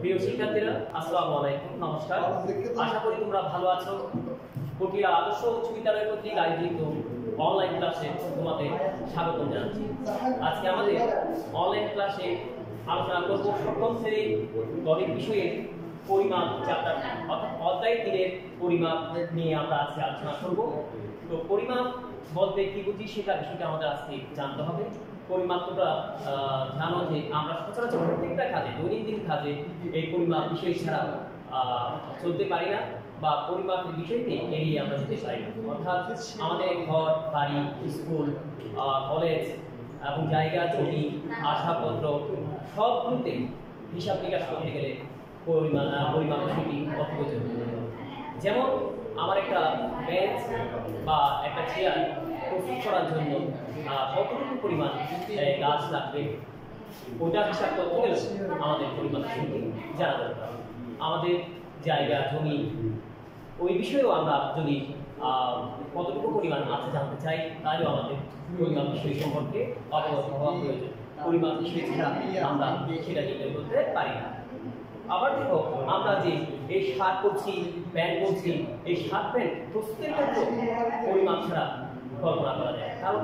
প্রিয় শিক্ষার্থীরা, আসসালামু আলাইকুম, নমস্কার। আশা করি তোমরা ভালো আছো। পটিয়া আদর্শ উচ্চ বিদ্যালয় কর্তৃক আয়োজিত অনলাইন ক্লাসে তোমাদের স্বাগত জানাচ্ছি। আজকে আমাদের অনলাইন ক্লাসে আলোচনা করব সপ্তম শ্রেণীর গণিত বিষয়ের পরিমাপ চ্যাপ্টার অর্থাৎ অধ্যায় 3-এর পরিমাপ নিয়ে আমরা আজকে আলোচনা করব। তো পরিমাপ বলতে কি বুঝি সেটা বিষয়টা আমাদের আজকে জানতে হবে। পরিমাপ তোমরা জানো যে আমরা সচরাচর প্রত্যেকটা কাজে, দৈনন্দিন কাজে এই পরিমাপ বিষয় ছাড়া চলতে পারি না বা পরিমাপের বিষয়কে এড়িয়ে আমরা যেতে পারি না। অর্থাৎ আমাদের ঘর, বাড়ি, স্কুল, কলেজ এবং জায়গা, জমি, আসবাবপত্র সবগুলোতে হিসাব নিকাশ করতে গেলে পরিমাপ বিষয়টি অপ্রয়োজন। যেমন আমার একটা বেঞ্চ বা একটা চেয়ার প্রস্তুত করার জন্য কতটুকু পরিমাণ গাছ লাগবে ওটা হিসাব করতে গেলে আমাদের পরিমাপ বিষয়টি জানা দরকার। আমাদের জায়গা, জমি ওই বিষয়েও আমরা যদি কতটুকু পরিমাণ আছে জানতে চাই, তাহলেও আমাদের পরিমাপ বিষয় সম্পর্কে অবগত হওয়া প্রয়োজন। পরিমাপ বিষয় ছাড়া আমরা সেটা নির্ণয় করতে পারি না। আবার দেখো, আমরা যে এই শার্ট পরছি, প্যান্ট পরছি, এই শার্ট প্যান্ট প্রস্তুতের ক্ষেত্রে পরিমাপ ছাড়া কল্পনা করা যায়। কারণ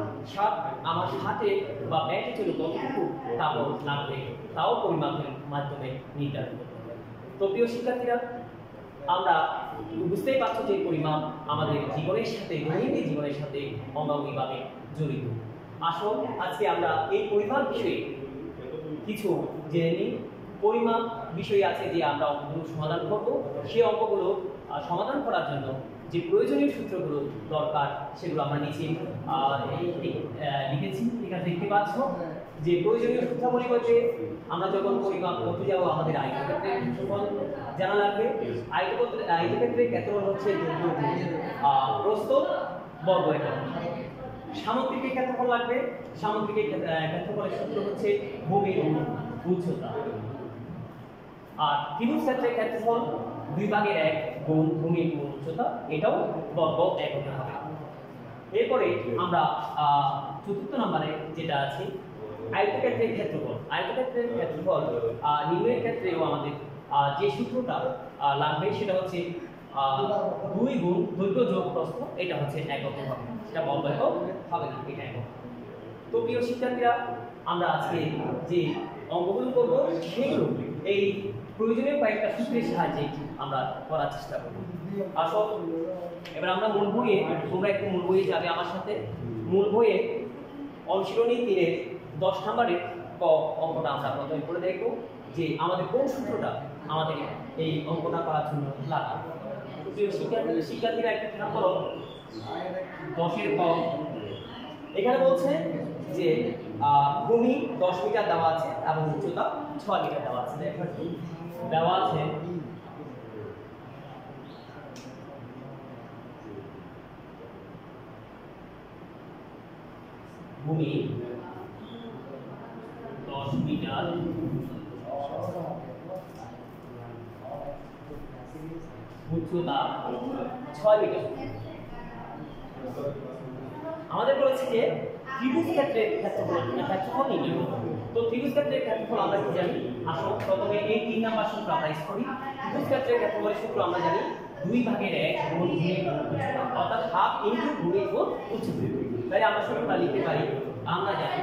আমার শার্টে বা প্যান্টের জন্য কতটুকু কাপড় লাগবে তাও পরিমাপের মাধ্যমে নির্ধারণ করতে হবে। তো প্রিয় শিক্ষার্থীরা, আমরা বুঝতেই পারছো যে পরিমাপ আমাদের জীবনের সাথে, দৈনন্দিন জীবনের সাথে অঙ্গাঙ্গিভাবে জড়িত। আসো আজকে আমরা এই পরিমাপ বিষয়ে কিছু জেনে নিই। পরিমাপ বিষয় আছে যে আমরা অঙ্কগুলো সমাধান করব। সেই অঙ্কগুলো সমাধান করার জন্য যে প্রয়োজনীয় সূত্রগুলো দরকার সেগুলো আমরা নিচে লিখেছি। এখানে দেখতে পাচ্ছ যে প্রয়োজনীয় সূত্রাবলী বলতে আমরা যখন পরিমাপ করতে যাব আমাদের আয়তক্ষেত্রের ক্ষেত্রফল জানা লাগবে। আয়তক্ষেত্রের ক্ষেত্রফল হচ্ছে প্রস্থ বর্গ একক। সামুদ্রিকের ক্ষেত্রফল লাগবে। সামুদ্রিকের ক্ষেত্রফলের সূত্র হচ্ছে ভূমির উচ্চতা। আর ত্রিভুজ ক্ষেত্রের ক্ষেত্রফল 2/1 গুণ ভূমির উচ্চতা, এটাও বর্গ এককে হবে। এরপরে আমরা চতুর্থ নম্বরে যেটা আছে আয়তক্ষেত্রের ক্ষেত্রফল। আয়তক্ষেত্রের ক্ষেত্রফল নির্ণয়ের ক্ষেত্রেও আমাদের যে সূত্রটা লাগবে সেটা হচ্ছে 2 গুণ দৈর্ঘ্য যোগ প্রস্থ, এটা হচ্ছে এককে হবে। এটা বর্গ একক হবে না, এটা একক। তো প্রিয় শিক্ষার্থীরা, আমরা আজকে যে অঙ্কগুলো করব সেগুলো এই প্রয়োজনীয় কয়েকটা সূত্রের সাহায্যে আমরা করার চেষ্টা করব। আসো এবার আমরা মূল বইয়ে, তোমরা একটু মূল বইয়ে যাবে আমার সাথে। মূল বইয়ে অনুশীলনী 3-এর 10 নম্বরের ক অঙ্কটা আমরা প্রথমে করে দেখব যে আমাদের কোন সূত্রটা আমাদের এই অঙ্কটা করার জন্য লাগে। শিক্ষার্থীরা একটা খেয়াল করো, 10-এর ক এখানে বলছে যে ভূমি 10 মিটার দেওয়া আছে এবং উচ্চতা 6 মিটার দেওয়া আছে। দেওয়া আছে ভূমি 10 মিটার, উচ্চতা 6 মিটার। আমাদের বলেছে যে ত্রিভুজ ক্ষেত্রের ক্ষেত্রফল নির্ণয় করতে। তো ত্রিভুজ ক্ষেত্রের ক্ষেত্রফল আমরা কি জানি? আসো প্রথমে এই 3 নাম্বার সূত্র আমরা ইউজ করি। ত্রিভুজ ক্ষেত্রের ক্ষেত্রফলের সূত্র আমরা জানি 2/1 গুণ ভূমির উচ্চতা, অর্থাৎ হাফ ইনটু ভূমির গুণ উচ্চতা। তাই আমরা সূত্রটা লিখতে পারি, আমরা জানি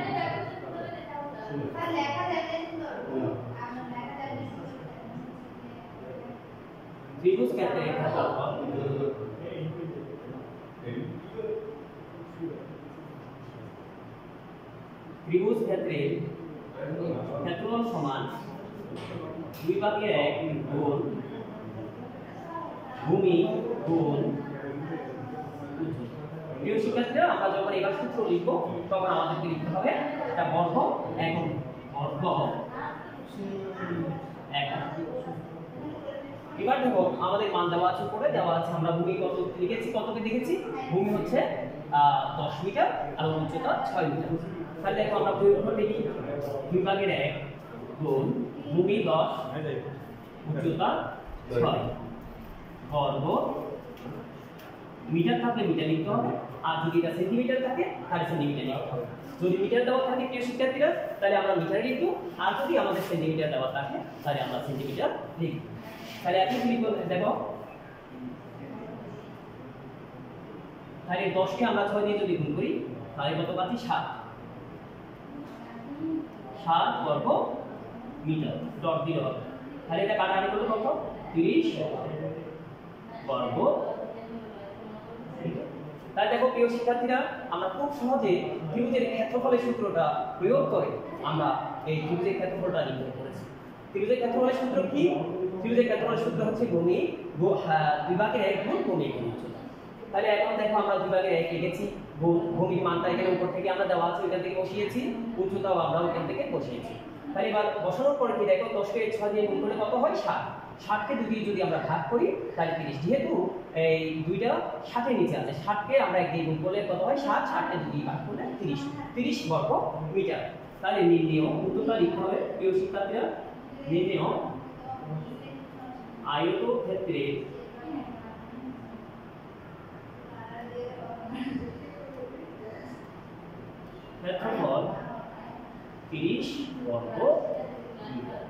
ত্রিভুজ ক্ষেত্রের ক্ষেত্রফল ত্রিভুজ ক্ষেত্রের ক্ষেত্রফল সমান 2/1 গুণ ভূমি গুণ উচ্চতা। প্রিয় শিক্ষার্থীরা, আমরা যখন এবার সূত্র লিখব তখন আমাদেরকে লিখতে হবে এটা বর্গ একক। বর্গ একক। এবার দেখো আমাদের মান দেওয়া আছে, উপরে দেওয়া আছে আমরা ভূমি কত লিখেছি, কতকে লিখেছি? ভূমি হচ্ছে 10 মিটার আর উচ্চতা 6 মিটার। তাহলে দেখো আমরা প্রয়োগ করে দেখি 2/1 গুণ ভূমি 10 উচ্চতা 6 বর্গ মিটার থাকলে মিটার লিখতে হবে আর যদি এটা সেন্টিমিটার থাকে তাহলে সেন্টিমিটার লিখতে হবে। যদি মিটার দেওয়া থাকে প্রিয় শিক্ষার্থীরা তাহলে আমরা মিটার লিখব, আর যদি আমাদের সেন্টিমিটার দেওয়া থাকে তাহলে আমরা সেন্টিমিটার লিখব। তাহলে এখন কি লিখব দেখো, তাহলে 10 কে আমরা 6 দিয়ে যদি গুণ করি তাহলে কত পাচ্ছি 7 বর্গ মিটার ডট দিলে হবে। তাহলে এটা কাটাকাটি করলে কত 30 বর্গ। তাই দেখো প্রিয় শিক্ষার্থীরা আমরা খুব সহজে ত্রিভুজের ক্ষেত্রফলের সূত্রটা প্রয়োগ করে আমরা এই ত্রিভুজের ক্ষেত্রফলটা নির্ণয় করেছি। ত্রিভুজের ক্ষেত্রফলের সূত্র কি? ত্রিভুজের ক্ষেত্রফলের সূত্র হচ্ছে ভূমি বিভাগের 1 গুণ ভূমি গুণ উচ্চতা। তাহলে এখন দেখো আমরা বিভাগের 1 লিখেছি, ভূমির মানটা এখানে উপর থেকে আমরা দেওয়া আছে ওইখান থেকে বসিয়েছি, উচ্চতাও আমরা ওইখান থেকে বসিয়েছি। তাহলে এবার বসানোর পরে কি দেখো 10 কে 6 দিয়ে গুণ করলে কত হয় 7, 7 কে 2 দিয়ে যদি আমরা ভাগ করি তাহলে 30। যেহেতু এই দুইটা 7 এর নিচে আছে, 7 কে আমরা 1 দিয়ে গুণ করলে কত হয় 7, 7 কে 2 দিয়ে ভাগ করলে 30 বর্গ মিটার। তাহলে নির্ণেয় উত্তরটা লিখতে হবে প্রিয় শিক্ষার্থীরা, নির্ণেয় আয়তক্ষেত্রের ক্ষেত্রফল 30 বর্গ মিটার।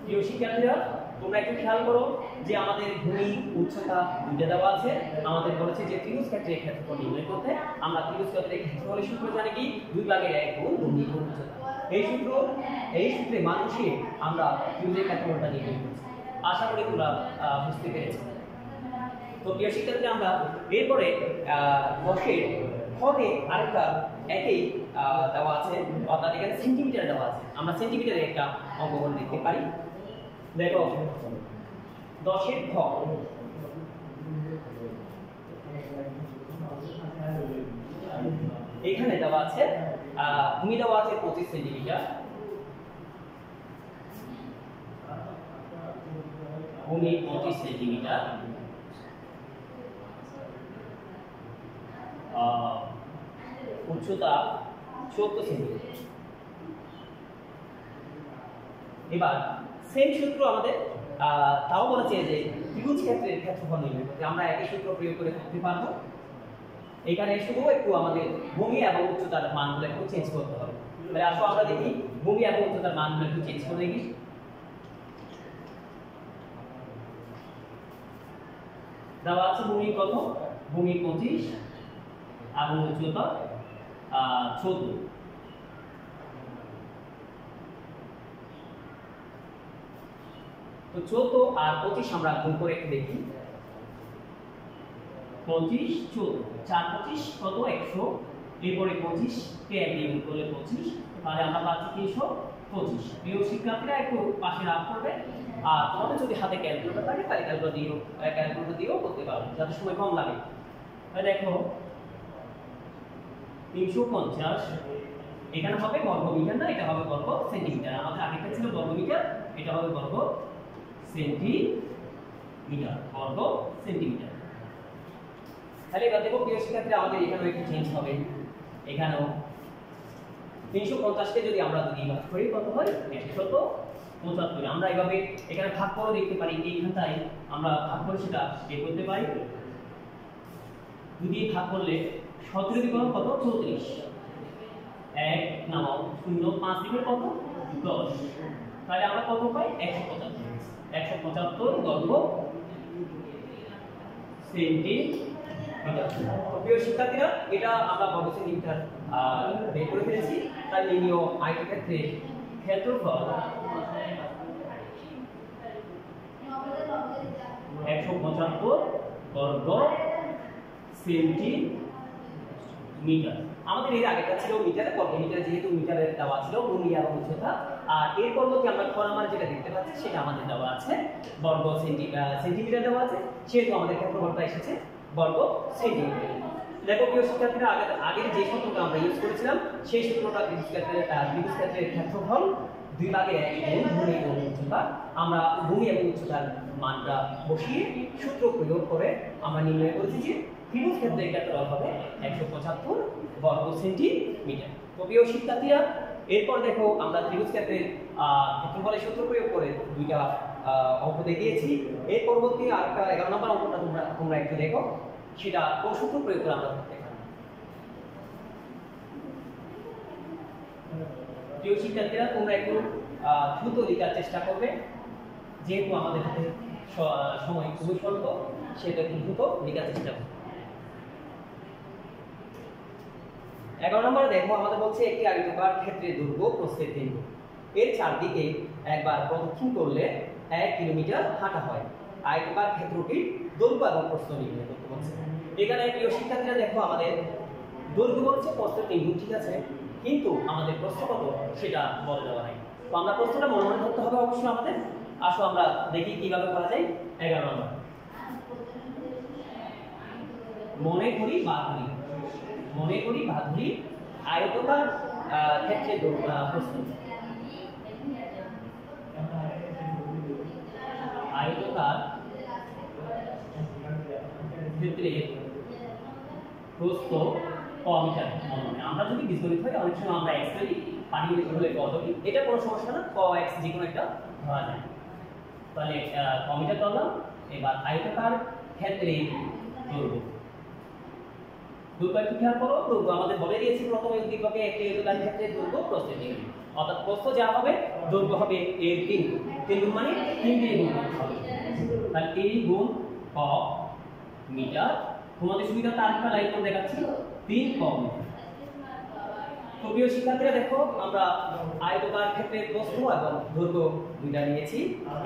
প্রিয় শিক্ষার্থীরা তোমরা একটু খেয়াল করো যে আমাদের ভূমি উচ্চতা দুইটা দেওয়া আছে, আমাদের বলেছে যে ত্রিভুজ ক্ষেত্রের ক্ষেত্রফল নির্ণয় করতে। আমরা ত্রিভুজ ক্ষেত্রের ক্ষেত্রফলের সূত্র জানি কি 2/1 গুণ ভূমি গুণ উচ্চতা। এই সূত্রে মান বসিয়ে আমরা ত্রিভুজের ক্ষেত্রফলটা নির্ণয় করছি। আশা করি তোমরা বুঝতে পেরেছো। তো প্রিয় শিক্ষার্থীরা আমরা এরপরে বসে খতে আরেকটা একই দেওয়া আছে, অর্থাৎ এখানে সেন্টিমিটার দেওয়া আছে। আমরা সেন্টিমিটারে একটা অঙ্কন দেখতে পারি। দেখো 10 এর খ, এখানে দেওয়া আছে ভূমি দেওয়া আছে 25 সেন্টিমিটার, ভূমি 25 সেন্টিমিটার, উচ্চতা 14 সেন্টিমিটার। এবার সেম সূত্র আমাদের তাও বলেছে যে ত্রিভুজ ক্ষেত্রের ক্ষেত্রফল নির্ণয় করতে আমরা একই সূত্র প্রয়োগ করে করতে পারবো। এখানে শুধু একটু আমাদের ভূমি এবং উচ্চতার মানগুলো একটু চেঞ্জ করতে হবে। তাহলে আসো আমরা দেখি ভূমি এবং উচ্চতার মানগুলো একটু চেঞ্জ করে দেখি। দেওয়া আছে ভূমি কত, ভূমি 25 এবং উচ্চতা 14। তো 14 আর 25 আমরা গুণ করে একটু দেখি। 25 14 4 25 কত 100, এরপরে 25 কে 1 দিয়ে গুণ করলে 25, তাহলে আমরা পাচ্ছি 325। প্রিয় শিক্ষার্থীরা একটু পাশে রাখ করবে, আর তোমাদের যদি হাতে ক্যালকুলেটর থাকে তাহলে ক্যালকুলেটর দিয়েও করতে পারো যাতে সময় কম লাগে। তাহলে দেখো 350 এখানে হবে বর্গ মিটার, না এটা হবে বর্গ সেন্টিমিটার। আমাদের আগেটা ছিল বর্গ মিটার, এটা হবে বর্গ সেন্টিমিটার, বর্গ সেন্টিমিটার। তাহলে এবার দেখো প্রিয় শিক্ষার্থীরা আমাদের এখানেও একটু চেঞ্জ হবে। এখানেও 350 কে যদি আমরা 2 দিয়ে ভাগ করি কত হয় 175। আমরা এইভাবে এখানে ভাগ করে দেখতে পারি, এইখানটায় আমরা ভাগ করে সেটা বের করতে পারি। 2 দিয়ে ভাগ করলে 17 দিয়ে কত 34, 1 নামাও 0 5 দিয়ে কত 10, তাহলে আমরা কত পাই 175 বর্গ সেন্টিমিটার। প্রিয় শিক্ষার্থীরা এটা আমরা বর্গ সেন্টিমিটার বের করে ফেলেছি। তাই নির্ণেয় আয়তক্ষেত্রের ক্ষেত্রফল 175 বর্গ সেন্টিমিটার। আমাদের এর আগেটা ছিল মিটারে, বর্গ মিটারে, যেহেতু মিটারে দেওয়া ছিল ভূমি আর উচ্চতা। আর এর পরবর্তী আমরা খ নাম্বার যেটা দেখতে পাচ্ছি সেটা আমাদের দেওয়া আছে বর্গ সেন্টিমিটার দেওয়া আছে, সেহেতু আমাদের ক্ষেত্রফলটা এসেছে বর্গ সেন্টিমিটার। দেখো প্রিয় শিক্ষার্থীরা আগের যে সূত্রটা আমরা ইউজ করেছিলাম সেই সূত্রটা ত্রিভুজ ক্ষেত্রের ক্ষেত্রফল 2/1 গুণ ভূমি গুণ উচ্চতা। আমরা ভূমি এবং উচ্চতার মানটা বসিয়ে সূত্র প্রয়োগ করে আমরা নির্ণয় করেছি যে ত্রিভুজ ক্ষেত্রের ক্ষেত্রফল হবে 175 বর্গ সেন্টিমিটার। তো প্রিয় শিক্ষার্থীরা এরপর দেখো আমরা ত্রিভুজ ক্ষেত্রের ক্ষেত্রফলের সূত্র প্রয়োগ করে দুইটা অঙ্ক দেখিয়েছি। এর পরবর্তী আরেকটা 11 নম্বর অঙ্কটা তোমরা একটু দেখো। সেটা কোন সূত্র প্রয়োগ করে আমরা করতে পারি। প্রিয় শিক্ষার্থীরা, তোমরা একটু দ্রুত লেখার চেষ্টা করবে, যেহেতু আমাদের হাতে সময় খুবই স্বল্প, সেটা একটু দ্রুত লেখার চেষ্টা করবে। 11 নম্বরে দেখো, আমাদের বলছে একটি আয়তাকার ক্ষেত্রে দৈর্ঘ্য প্রস্থের 3 গুণ, এর চারদিকে একবার প্রদক্ষিণ করলে 1 কিলোমিটার হাঁটা হয়। আয়তাকার ক্ষেত্রটির দৈর্ঘ্য এবং প্রস্থ নির্ণয় করতে বলছে। এখানে প্রিয় শিক্ষার্থীরা দেখো, আমাদের দৈর্ঘ্য বলছে প্রস্থের 3 গুণ, ঠিক আছে, কিন্তু আমাদের প্রস্থ কত সেটা বলে দেওয়া নাই। তো আমরা প্রস্থটা মনে মনে ধরতে হবে অবশ্যই আমাদের। আসো আমরা দেখি কিভাবে করা যায়। 11 নম্বর, মনে করি বা ধরি, মনে করি বা ধরি আয়তাকার ক্ষেত্রে প্রস্থ, আয়তাকার ক্ষেত্রে প্রস্থ ক মিটার। আমরা যদি বীজগণিত হয় অনেক সময় আমরা x ধরি, পাটিগণিত হলে ক ধরি, এটা কোনো সমস্যা না, ক x যে কোনো একটা ধরা যায়। তাহলে ক মিটার ধরলাম। এবার আয়তাকার ক্ষেত্রে দৈর্ঘ্য, দৈর্ঘ্য একটু খেয়াল করো। দৈর্ঘ্য আমাদের বলে দিয়েছি প্রথমে উদ্দীপকে, একটি আয়তাকার ক্ষেত্রে দৈর্ঘ্য প্রস্থের 3 গুণ, অর্থাৎ প্রস্থ যা হবে দৈর্ঘ্য হবে এর 3 গুণ। 3 গুণ মানে 3 দিয়ে গুণ করতে হবে। তাহলে 3 গুণ ক মিটার। তোমাদের সুবিধাতে আরেকটা লাইন করে দেখাচ্ছি, 3 ক মিটার। তো প্রিয় শিক্ষার্থীরা দেখো, আমরা আয়তাকার ক্ষেত্রে প্রস্থ এবং দৈর্ঘ্য দুইটা নিয়েছি।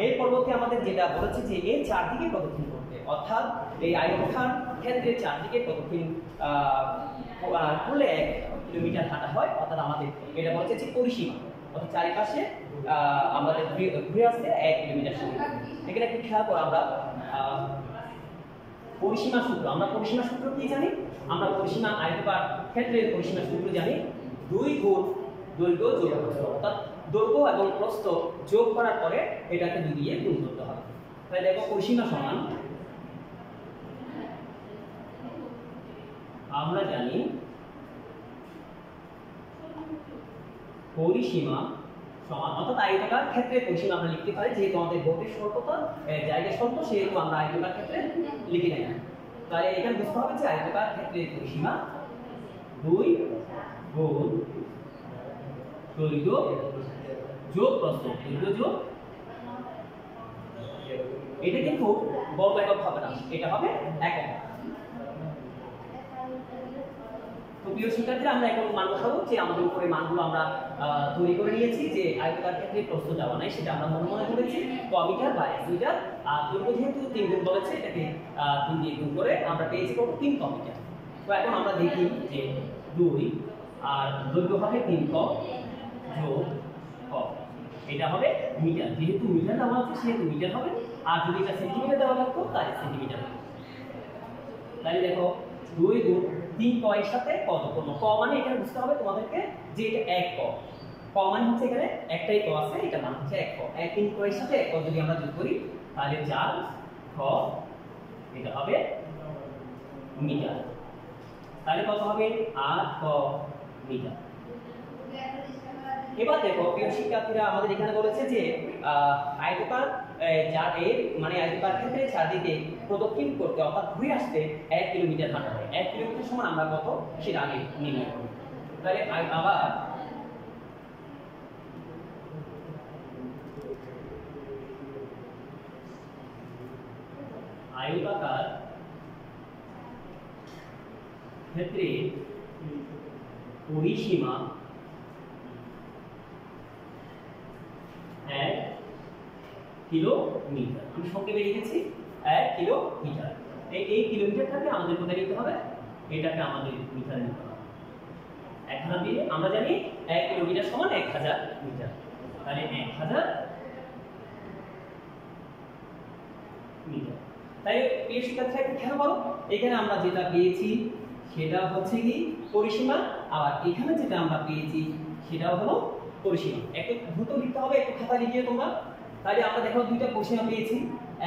এর পরবর্তী আমাদের যেটা বলেছে যে এর চারদিকে প্রদক্ষিণ করতে, অর্থাৎ এই আয়তাকার ক্ষেত্রে চারদিকে প্রদক্ষিণ করলে 1 কিলোমিটার হাঁটা হয়। অর্থাৎ আমাদের এটা বলেছে যে পরিসীমা, অর্থাৎ চারিপাশে আমাদের ঘুরে আসতে 1 কিলোমিটার সময়। এখানে একটু খেয়াল করো, আমরা পরিসীমা সূত্র, আমরা পরিসীমা সূত্র কি জানি? আমরা পরিসীমা আয়তাকার ক্ষেত্রের পরিসীমা সূত্র জানি 2 গুণ দৈর্ঘ্য যোগ প্রস্থ, অর্থাৎ দৈর্ঘ্য এবং প্রস্থ যোগ করার পরে এটাকে 2 দিয়ে গুণ করতে হবে। তাহলে দেখো পরিসীমা সমান, আমরা জানি পরিসীমা সমান, অর্থাৎ আয়তাকার ক্ষেত্রে পরিসীমা আমরা লিখতে পারি, যেহেতু আমাদের গতির স্বল্পতা, জায়গা স্বল্প, সেহেতু আমরা আয়তাকার ক্ষেত্রে লিখে নেই। তাহলে এখানে বুঝতে হবে যে আয়তাকার ক্ষেত্রে পরিসীমা 2 গুণ দৈর্ঘ্য যোগ প্রস্থ, দৈর্ঘ্য যোগ, এটা কিন্তু বর্গ একক হবে না, এটা হবে একক। তো প্রিয় শিক্ষার্থীরা, আমরা এখন মান বসাবো, যে আমাদের উপরে মানগুলো আমরা তৈরি করে নিয়েছি। যে আয়তাকার ক্ষেত্রে প্রস্থ দেওয়া নাই, সেটা আমরা মনে মনে করেছি ক মিটার বা 1 মিটার। আর দৈর্ঘ্য যেহেতু 3 গুণ বলেছে, এটাকে 3 দিয়ে গুণ করে আমরা পেয়েছি 3 ক মিটার। তো এখন আমরা দেখি যে 2 আর দৈর্ঘ্য হবে 3 ক যোগ ক, এটা হবে মিটার। যেহেতু মিটার দেওয়া আছে সেহেতু মিটার হবে, আর যদি এটা সেন্টিমিটার দেওয়া থাকতো তাহলে সেন্টিমিটার হবে। তাহলে দেখো 2 গুণ 3 ক এর সাথে কত করব? ক মানে এখানে বুঝতে হবে তোমাদেরকে যে এটা 1 ক। ক মানে হচ্ছে এখানে একটাই ক আছে, এটা মানে হচ্ছে 1 ক। 3 ক এর সাথে 1 ক যদি আমরা যোগ করি তাহলে 4 ক, এটা হবে মিটার। তাহলে কত হবে? 8 ক মিটার। এবার দেখো প্রিয় শিক্ষার্থীরা, আমাদের এখানে বলেছে যে আয়তাকার মানে আয়তাকার ক্ষেত্রে চারদিকে প্রদক্ষিণ করতে, অর্থাৎ ঘুরে আসতে 1 কিলোমিটার হাঁটা হয়। 1 কিলোমিটার সমান আমরা কত সেটা আগে নির্ণয় করব। তাহলে আবার আয়তাকার ক্ষেত্রে পরিসীমা 1 কিলোমিটার, আমি সংক্ষেপে লিখেছি 1 কিলোমিটার। এই কিলোমিটারটাকে আমাদের কোথায় নিতে হবে? এটাকে আমাদের মিটারে নিতে হবে। 1000 দিয়ে আমরা জানি 1 কিলোমিটার সমান 1000 মিটার। তাহলে 1000 মিটার। তাই প্রিয় শিক্ষার্থীরা একটু খেয়াল করো, এখানে আমরা যেটা পেয়েছি সেটা হচ্ছে কি পরিসীমা, আর এখানে যেটা আমরা পেয়েছি সেটা হলো পরিসীমা। একটু দ্রুত লিখতে হবে, একটু খাতা লিখিয়ে তোমরা। তাহলে আমরা দেখো দুইটা পরিসীমা পেয়েছি।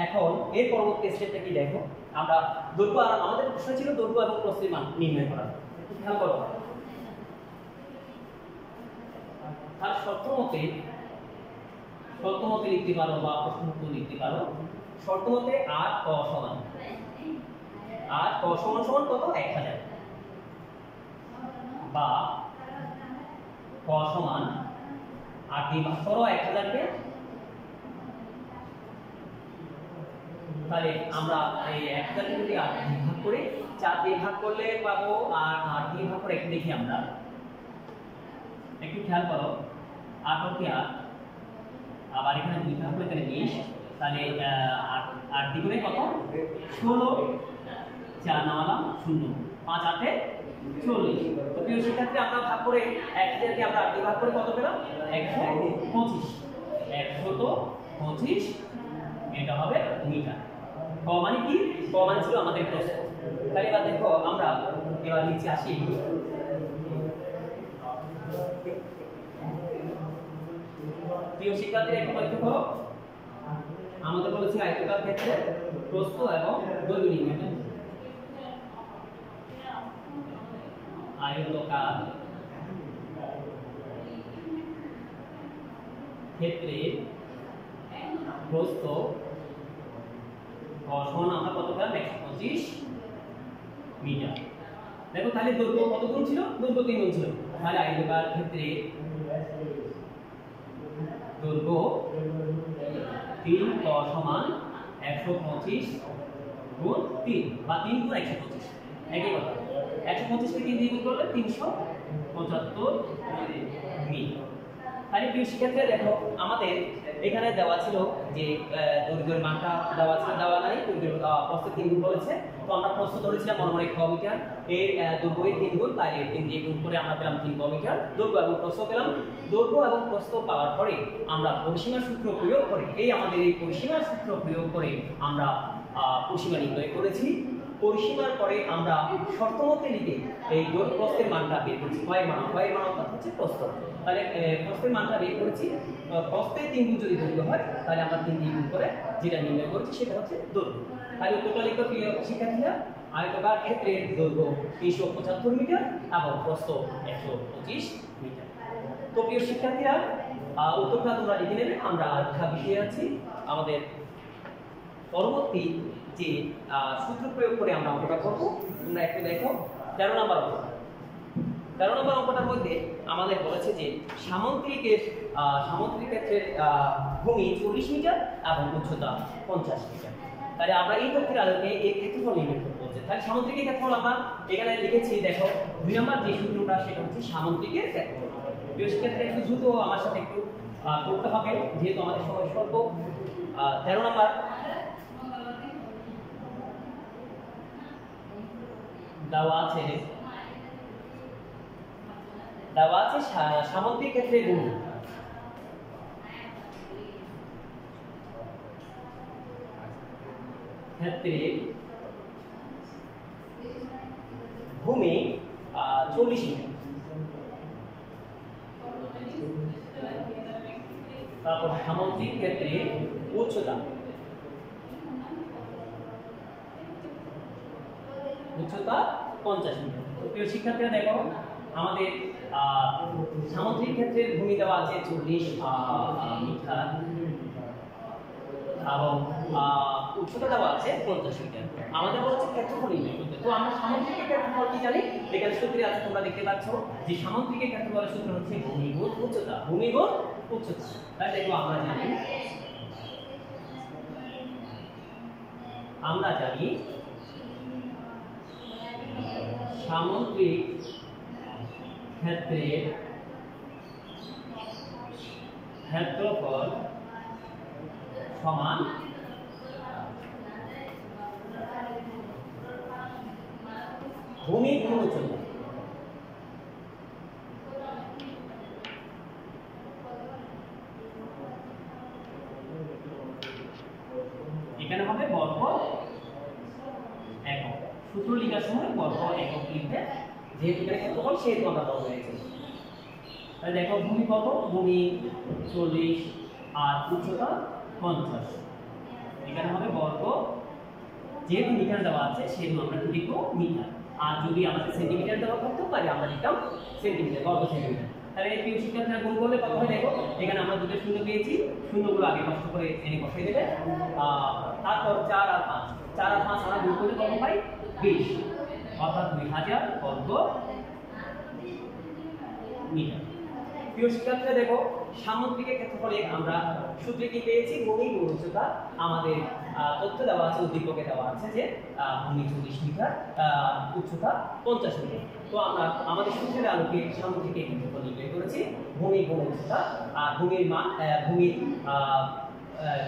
এখন এর পরবর্তী স্টেপটা কি দেখো, আমরা দৈর্ঘ্য, আর আমাদের প্রশ্ন ছিল দৈর্ঘ্য এবং প্রস্থের মান নির্ণয় করা। একটু খেয়াল করো, তার শর্ত মতে লিখতে পারো বা প্রশ্ন লিখতে পারো। শর্ত মতে 8 ক সমান আর ক সমান সমান কত 1000 বা ক সমান 8 দিয়ে ভাগ করো 1000 কে, তাহলে আমরা এই 1000 কে যদি 8 দিয়ে ভাগ করি 4 দিয়ে ভাগ করলে পাবো, আর 8 দিয়ে ভাগ করে একটু দেখি আমরা, একটু খেয়াল করো 8 ও 8, আবার এখানে 2 ভাগ করলে তাহলে 20, তাহলে 8 দ্বিগুণে কত 16, 4 নামালাম 0, 5 8 40। তো প্রিয় শিক্ষার্থী আমরা ভাগ করে 1000 কে আমরা 8 দিয়ে ভাগ করে কত পেলাম 125, 125 এটা হবে মিটার। ক মানে কি, ক মানে ছিল আমাদের প্রশ্ন। তাহলে এবার দেখো আমরা এবার নিচে আসি, প্রিয় শিক্ষার্থীরা একটু লক্ষ্য করো, আমাদের বলেছে আয়তকার ক্ষেত্রে প্রস্থ এবং দৈর্ঘ্য নির্ণয় করতে। আয়তকার ক্ষেত্রে প্রস্থ সমান আমরা কত পেলাম 125 মিটার। দেখো তাহলে দৈর্ঘ্য কত গুণ ছিল, দৈর্ঘ্য 3 গুণ ছিল, তাহলে আয়তকার ক্ষেত্রে দৈর্ঘ্য 3 ক সমান 125 গুণ 3 বা 3 গুণ 125, একই কথা। 125 কে 3 দিয়ে গুণ করলে 375 মিটার। তাহলে প্রিয় শিক্ষার্থীরা দেখো আমাদের এখানে দেওয়া ছিল যে দৈর্ঘ্যের মানটা দেওয়া ছিল, দেওয়া নাই, দৈর্ঘ্যের প্রস্থ 3 গুণ বলেছে। তো আমরা প্রস্থ ধরেছিলাম মনে ক মিটার, এর দৈর্ঘ্যের 3 গুণ, তাই 3 দিয়ে গুণ করে আমরা পেলাম 3 ক মিটার। দৈর্ঘ্য এবং প্রস্থ পেলাম। দৈর্ঘ্য এবং প্রস্থ পাওয়ার পরে আমরা পরিসীমা সূত্র প্রয়োগ করে, আমাদের এই পরিসীমা সূত্র প্রয়োগ করে আমরা পরিসীমা নির্ণয় করেছি। পরিসীমার পরে আমরা শর্তমতে লিখে এই দৈর্ঘ্য প্রস্থের মানটা বের করেছি। কয়ের মান অর্থাৎ হচ্ছে প্রস্থ। তাহলে প্রস্থের মানটা বের করেছি, প্রস্থে 3 গুণ যদি দৈর্ঘ্য হয় তাহলে আমরা 3 দিয়ে গুণ করে যেটা নির্ণয় করেছি সেটা হচ্ছে দৈর্ঘ্য। তাহলে উত্তরটা লিখো প্রিয় শিক্ষার্থীরা, আয়তকার ক্ষেত্রে দৈর্ঘ্য 375 মিটার এবং প্রস্থ 125 মিটার। তো প্রিয় শিক্ষার্থীরা উত্তরটা তোমরা লিখে নেবে। আমরা আরেকটা বিষয়ে আছি, আমাদের পরবর্তী যে সূত্র প্রয়োগ করে আমরা অঙ্কটা করব। তোমরা একটু দেখো 13 নম্বর অঙ্ক। 13 নম্বর অঙ্কটার মধ্যে আমাদের বলেছে যে সামুদ্রিকের ক্ষেত্রে ভূমি 40 মিটার এবং উচ্চতা 50 মিটার। তাহলে আমরা এই তথ্যের আলোকে এই ক্ষেত্রফল নির্ণয় করতে হচ্ছে। তাহলে সামুদ্রিকের ক্ষেত্রফল আমরা এখানে লিখেছি, দেখো 2 নম্বর যে সূত্রটা সেটা হচ্ছে সামুদ্রিকের ক্ষেত্রফল। প্রিয় শিক্ষার্থীরা একটু দ্রুত আমার সাথে একটু করতে হবে যেহেতু আমাদের সময় স্বল্প। 13 নম্বর দেওয়া আছে সামুদ্রিক ক্ষেত্রে ভূমি ক্ষেত্রে ভূমি 40 মিটার। তারপর সামুদ্রিক ক্ষেত্রে উচ্চতা 50 মিটার। প্রিয় শিক্ষার্থীরা দেখো আমাদের সামুদ্রিক ক্ষেত্রের ভূমি দেওয়া আছে 40 মিটার এবং উচ্চতা দেওয়া আছে 50 মিটার। আমাদের বলছে ক্ষেত্রফল নির্ণয় করতে। তো আমরা সামুদ্রিকের ক্ষেত্রফল কি জানি, এখানে সূত্রে আছে তোমরা দেখতে পাচ্ছ যে সামুদ্রিকের ক্ষেত্রফলের সূত্র হচ্ছে ভূমি গুণ উচ্চতা, ভূমি গুণ উচ্চতা। তাই দেখো আমরা জানি সামুদ্রিক ক্ষেত্রের ক্ষেত্রফল সমান ভূমি গুণ উচ্চতা। এখানে হবে বর্গ একক। সূত্র লেখার সময় বর্গ একক লিখবে, যেহেতু এখানে ক্ষেত্রফল সেহেতু আমরা বর্গ লিখেছি। তাহলে দেখো ভূমি কত, ভূমি 40 আর উচ্চতা 50। এখানে হবে বর্গ, যেহেতু মিটার দেওয়া আছে সেহেতু আমরা কি লিখবো মিটার। আর যদি আমাদের সেন্টিমিটার দেওয়া থাকতো তাহলে আমরা লিখতাম সেন্টিমিটার, বর্গ সেন্টিমিটার। তাহলে এই প্রিয় শিক্ষার্থীরা গুণ করলে কত হয় দেখো, এখানে আমরা দুটো শূন্য পেয়েছি, শূন্যগুলো আগে কষ্ট করে এনে বসাই দেবে। তারপর 4 আর 5 আমরা গুণ করলে কত পাই 20 অর্থাৎ 2000 বর্গ মিটার। প্রিয় শিক্ষার্থীরা দেখো সামুদ্রিকের ক্ষেত্রফলে আমরা সূত্রে কি পেয়েছি, ভূমি গুণ উচ্চতা। আমাদের তথ্য দেওয়া আছে, উদ্দীপকে দেওয়া আছে যে ভূমি 40 মিটার, উচ্চতা 50 মিটার। তো আমরা আমাদের সূত্রের আলোকে সামুদ্রিকের ক্ষেত্রফল নির্ণয় করেছি, ভূমি গুণ উচ্চতা। আর ভূমির মান ভূমির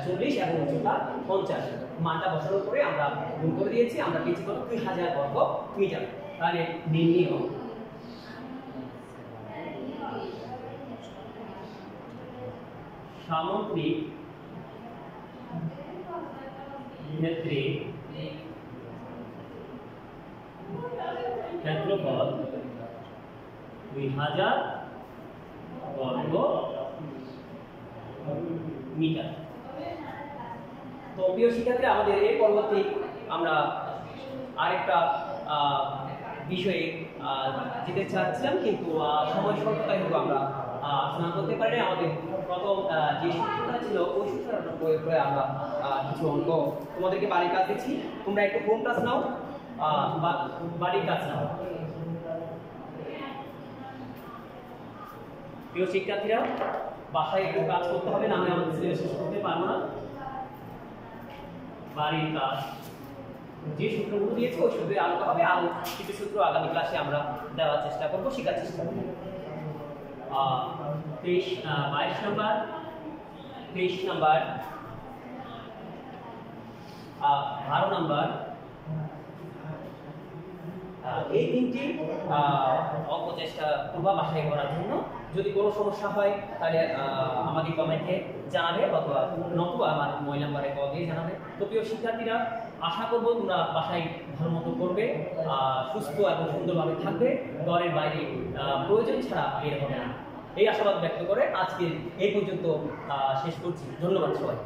40 এবং উচ্চতা 50, মানটা বসানোর পরে আমরা গুণ করে দিয়েছি, আমরা পেয়েছি কত 2000 বর্গ মিটার। তাহলে নির্ণয় সামুদ্রিক ক্ষেত্রে ক্ষেত্রফল 2000 বর্গ মিটার। তো প্রিয় শিক্ষার্থীরা, আমাদের এর পরবর্তী আমরা আরেকটা বিষয়ে যেতে চাচ্ছিলাম, কিন্তু সময় স্বল্পতায় কিন্তু আমরা আলোচনা করতে পারি। আমাদের প্রথম যে সূত্রটা ছিল ওই সূত্রটা প্রয়োগ করে আমরা কিছু অঙ্ক তোমাদেরকে বাড়ির কাজ দিচ্ছি, তোমরা একটু হোম ক্লাস নাও, বাড়ির কাজ নাও। প্রিয় শিক্ষার্থীরা, বাসায় একটু কাজ করতে হবে, না আমি আমাদের সিলেবাস শেষ করতে পারবো না। বাড়ির কাজ যে সূত্রগুলো দিয়েছে ওই সূত্রে আলোচনা হবে, আরো কিছু সূত্র আগামী ক্লাসে আমরা দেওয়ার চেষ্টা করবো, শেখার চেষ্টা করবো। 22 নাম্বার, 23 নাম্বার, 12 নাম্বার, এই তিনটি অঙ্ক চেষ্টা করবা বাসায় করার জন্য। যদি কোনো সমস্যা হয় তাহলে আমাদের কমেন্টে জানাবে, নতুবা আমার মোবাইল নাম্বারে কল দিয়ে জানাবে। তো প্রিয় শিক্ষার্থীরা, আশা করবো তোমরা বাসায় ভালো মতো করবে, সুস্থ এবং সুন্দরভাবে থাকবে, ঘরের বাইরে প্রয়োজন ছাড়া বের হবে না, এই আশাবাদ ব্যক্ত করে আজকে এই পর্যন্ত শেষ করছি। ধন্যবাদ সবাই।